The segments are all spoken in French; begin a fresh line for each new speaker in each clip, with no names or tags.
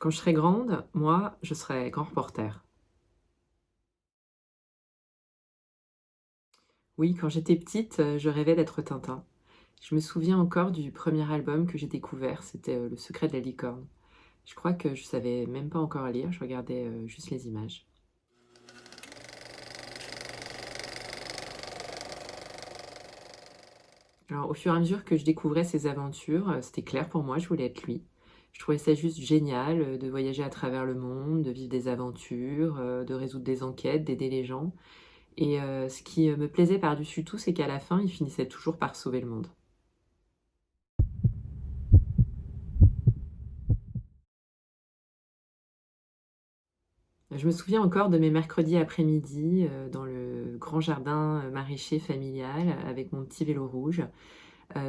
Quand je serai grande, moi, je serai grand reporter. Oui, quand j'étais petite, je rêvais d'être Tintin. Je me souviens encore du premier album que j'ai découvert, c'était, Le secret de la licorne. Je crois que je savais même pas encore lire, je regardais, juste les images. Alors au fur et à mesure que je découvrais ses aventures, c'était clair pour moi, je voulais être lui. Je trouvais ça juste génial, de voyager à travers le monde, de vivre des aventures, de résoudre des enquêtes, d'aider les gens et ce qui, me plaisait par-dessus tout, c'est qu'à la fin, il finissait toujours par sauver le monde. Je me souviens encore de mes mercredis après-midi, dans le grand jardin, maraîcher familial avec mon petit vélo rouge.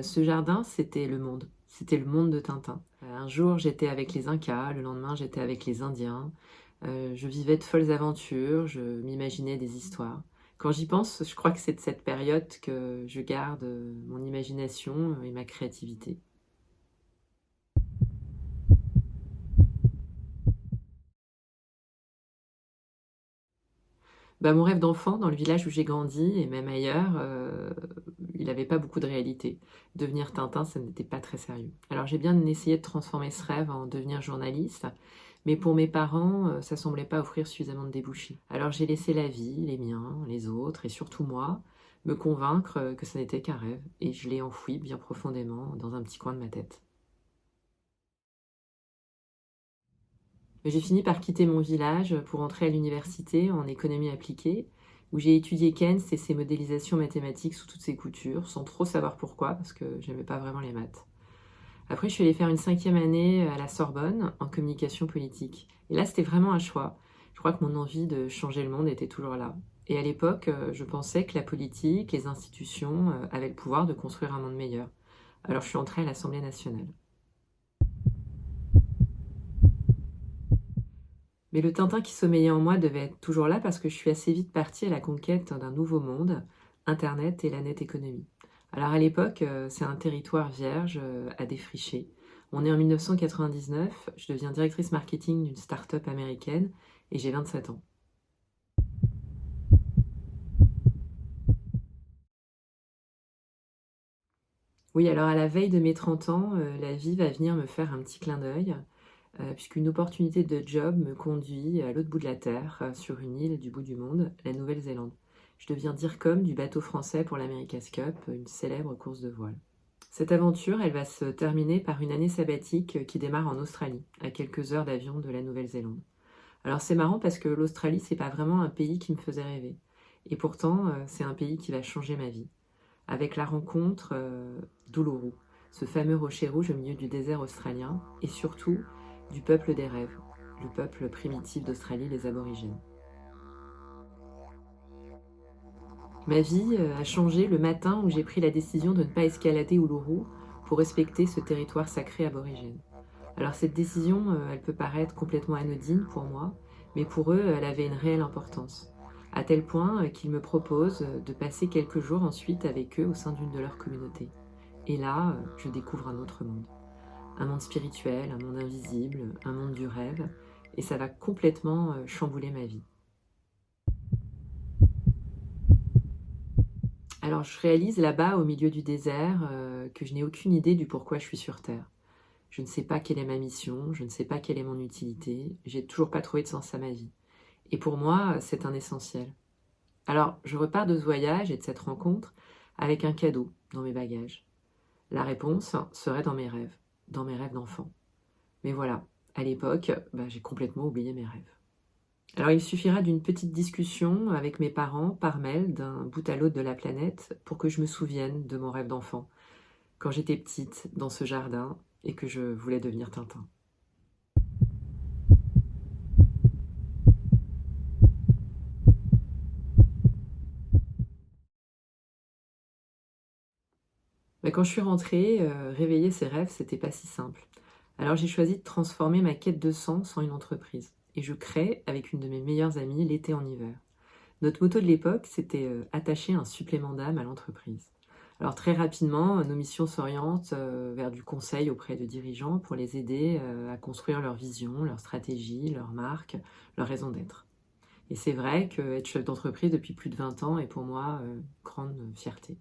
Ce jardin, c'était le monde. C'était le monde de Tintin. Un jour, j'étais avec les Incas, le lendemain, j'étais avec les Indiens. Je vivais de folles aventures, je m'imaginais des histoires. Quand j'y pense, je crois que c'est de cette période que je garde, mon imagination, et ma créativité. Bah, mon rêve d'enfant, dans le village où j'ai grandi et même ailleurs, il avait pas beaucoup de réalité. Devenir Tintin, ça n'était pas très sérieux. Alors j'ai bien essayé de transformer ce rêve en devenir journaliste, mais pour mes parents, ça semblait pas offrir suffisamment de débouchés. Alors j'ai laissé la vie, les miens, les autres et surtout moi, me convaincre, que ça n'était qu'un rêve et je l'ai enfoui bien profondément dans un petit coin de ma tête. Mais j'ai fini par quitter mon village pour entrer à l'université en économie appliquée, où j'ai étudié Keynes et ses modélisations mathématiques sous toutes ses coutures, sans trop savoir pourquoi, parce que j'aimais pas vraiment les maths. Après, je suis allée faire une cinquième année à la Sorbonne en communication politique. Et là, c'était vraiment un choix. Je crois que mon envie de changer le monde était toujours là. Et à l'époque, je pensais que la politique, les institutions avaient le pouvoir de construire un monde meilleur. Alors je suis entrée à l'Assemblée nationale. Mais le Tintin qui sommeillait en moi devait être toujours là parce que je suis assez vite partie à la conquête d'un nouveau monde, Internet et la net économie. Alors à l'époque, c'est un territoire vierge à défricher. On est en 1999, je deviens directrice marketing d'une start-up américaine et j'ai 27 ans. Oui, alors à la veille de mes 30 ans, la vie va venir me faire un petit clin d'œil, puisqu'une opportunité de job me conduit à l'autre bout de la terre, sur une île du bout du monde, la Nouvelle-Zélande. Je deviens DIRCOM du bateau français pour l'America's Cup, une célèbre course de voile. Cette aventure, elle va se terminer par une année sabbatique qui démarre en Australie, à quelques heures d'avion de la Nouvelle-Zélande. Alors c'est marrant parce que l'Australie, c'est pas vraiment un pays qui me faisait rêver. Et pourtant, c'est un pays qui va changer ma vie. Avec la rencontre d'Uluru, ce fameux rocher rouge au milieu du désert australien, et surtout du peuple des rêves, le peuple primitif d'Australie, les aborigènes. Ma vie a changé le matin où j'ai pris la décision de ne pas escalader Uluru pour respecter ce territoire sacré aborigène. Alors cette décision, elle peut paraître complètement anodine pour moi, mais pour eux, elle avait une réelle importance. À tel point qu'ils me proposent de passer quelques jours ensuite avec eux au sein d'une de leurs communautés. Et là, je découvre un autre monde. Un monde spirituel, un monde invisible, un monde du rêve. Et ça va complètement chambouler ma vie. Alors je réalise là-bas, au milieu du désert, que je n'ai aucune idée du pourquoi je suis sur Terre. Je ne sais pas quelle est ma mission, je ne sais pas quelle est mon utilité, j'ai toujours pas trouvé de sens à ma vie. Et pour moi, c'est un essentiel. Alors, je repars de ce voyage et de cette rencontre avec un cadeau dans mes bagages. La réponse serait dans mes rêves d'enfant. Mais voilà, à l'époque, j'ai complètement oublié mes rêves. Alors, il suffira d'une petite discussion avec mes parents par mail d'un bout à l'autre de la planète pour que je me souvienne de mon rêve d'enfant, quand j'étais petite, dans ce jardin, et que je voulais devenir Tintin. Quand je suis rentrée, réveiller ses rêves, c'était pas si simple. Alors j'ai choisi de transformer ma quête de sens en une entreprise. Et je crée, avec une de mes meilleures amies, l'été en hiver. Notre motto de l'époque, c'était attacher un supplément d'âme à l'entreprise. Alors très rapidement, nos missions s'orientent vers du conseil auprès de dirigeants pour les aider à construire leur vision, leur stratégie, leur marque, leur raison d'être. Et c'est vrai qu'être chef d'entreprise depuis plus de 20 ans est pour moi une grande fierté.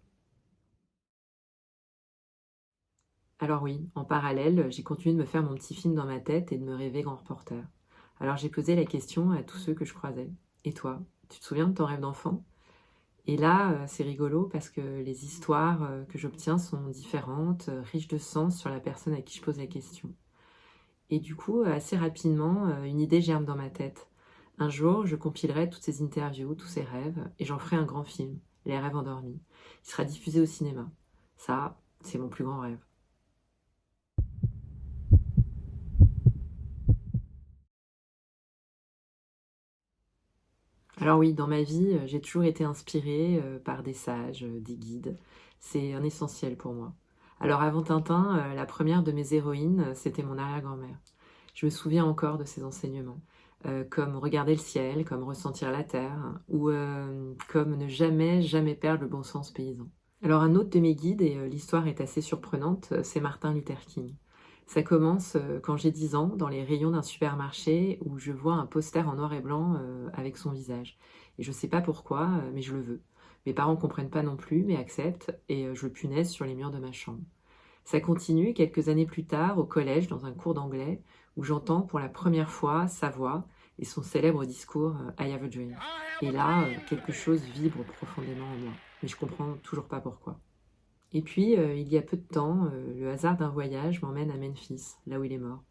Alors oui, en parallèle, j'ai continué de me faire mon petit film dans ma tête et de me rêver grand reporter. Alors j'ai posé la question à tous ceux que je croisais. Et toi, tu te souviens de ton rêve d'enfant? Et là, c'est rigolo parce que les histoires que j'obtiens sont différentes, riches de sens sur la personne à qui je pose la question. Et du coup, assez rapidement, une idée germe dans ma tête. Un jour, je compilerai toutes ces interviews, tous ces rêves, et j'en ferai un grand film, Les rêves endormis. Il sera diffusé au cinéma. Ça, c'est mon plus grand rêve. Alors oui, dans ma vie, j'ai toujours été inspirée par des sages, des guides. C'est un essentiel pour moi. Alors avant Tintin, la première de mes héroïnes, c'était mon arrière-grand-mère. Je me souviens encore de ses enseignements, comme regarder le ciel, comme ressentir la terre, ou comme ne jamais, jamais perdre le bon sens paysan. Alors un autre de mes guides, et l'histoire est assez surprenante, c'est Martin Luther King. Ça commence quand j'ai 10 ans, dans les rayons d'un supermarché, où je vois un poster en noir et blanc avec son visage. Et je ne sais pas pourquoi, mais je le veux. Mes parents ne comprennent pas non plus, mais acceptent, et je le punaise sur les murs de ma chambre. Ça continue quelques années plus tard, au collège, dans un cours d'anglais, où j'entends pour la première fois sa voix et son célèbre discours I have a dream. Et là, quelque chose vibre profondément en moi, mais je comprends toujours pas pourquoi. Et puis, il y a peu de temps, le hasard d'un voyage m'emmène à Memphis, là où il est mort.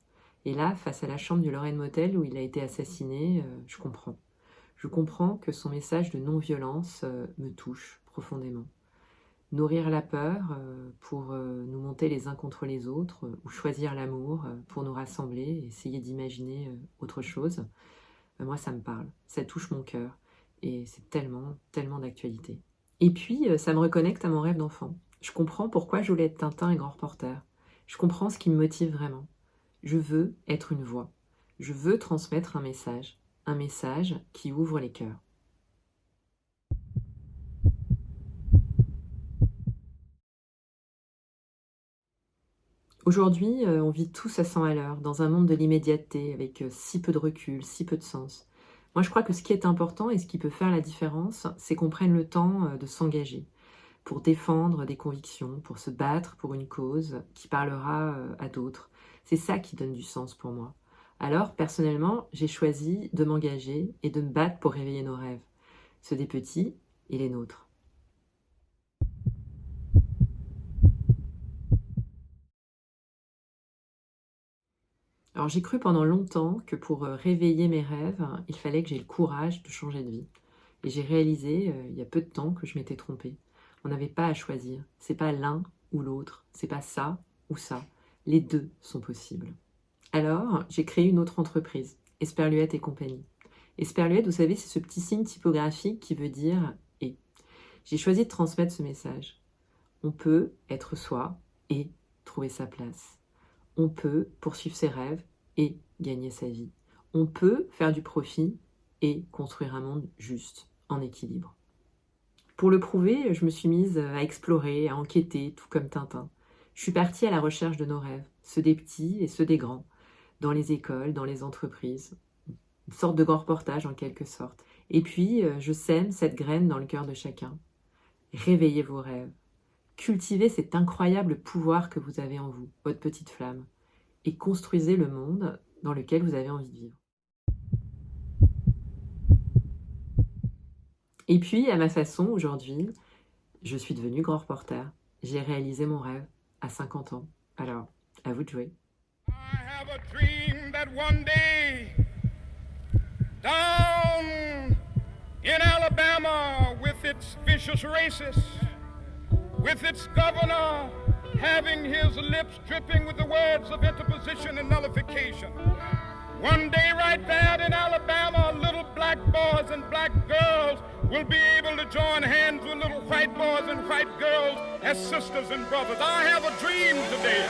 Et là, face à la chambre du Lorraine Motel où il a été assassiné, je comprends. Je comprends que son message de non-violence me touche profondément. Nourrir la peur pour nous monter les uns contre les autres, ou choisir l'amour pour nous rassembler, essayer d'imaginer autre chose, moi ça me parle, ça touche mon cœur et c'est tellement, tellement d'actualité. Et puis ça me reconnecte à mon rêve d'enfant. Je comprends pourquoi je voulais être Tintin et grand reporter. Je comprends ce qui me motive vraiment. Je veux être une voix. Je veux transmettre un message qui ouvre les cœurs. Aujourd'hui, on vit tous à 100 à l'heure, dans un monde de l'immédiateté, avec si peu de recul, si peu de sens. Moi, je crois que ce qui est important et ce qui peut faire la différence, c'est qu'on prenne le temps de s'engager pour défendre des convictions, pour se battre pour une cause qui parlera à d'autres. C'est ça qui donne du sens pour moi. Alors, personnellement, j'ai choisi de m'engager et de me battre pour réveiller nos rêves, ceux des petits et les nôtres. Alors j'ai cru pendant longtemps que pour réveiller mes rêves, il fallait que j'aie le courage de changer de vie. Et j'ai réalisé il y a peu de temps que je m'étais trompée. On n'avait pas à choisir. C'est pas l'un ou l'autre. C'est pas ça ou ça. Les deux sont possibles. Alors j'ai créé une autre entreprise, Esperluette et compagnie. Esperluette, vous savez, c'est ce petit signe typographique qui veut dire et. J'ai choisi de transmettre ce message. On peut être soi et trouver sa place. On peut poursuivre ses rêves et gagner sa vie. On peut faire du profit et construire un monde juste, en équilibre. Pour le prouver, je me suis mise à explorer, à enquêter, tout comme Tintin. Je suis partie à la recherche de nos rêves, ceux des petits et ceux des grands, dans les écoles, dans les entreprises. Une sorte de grand reportage en quelque sorte. Et puis, je sème cette graine dans le cœur de chacun. Réveillez vos rêves. Cultivez cet incroyable pouvoir que vous avez en vous, votre petite flamme, et construisez le monde dans lequel vous avez envie de vivre. Et puis, à ma façon, aujourd'hui, je suis devenue grand reporter. J'ai réalisé mon rêve à 50 ans. Alors, à vous de jouer. I have a dream that one day, down in Alabama, with its vicious racists, with its governor having his lips dripping with the words of interposition and nullification. One day right there in Alabama, little black boys and black girls will be able to join hands with little white boys and white girls as sisters and brothers. I have a dream today.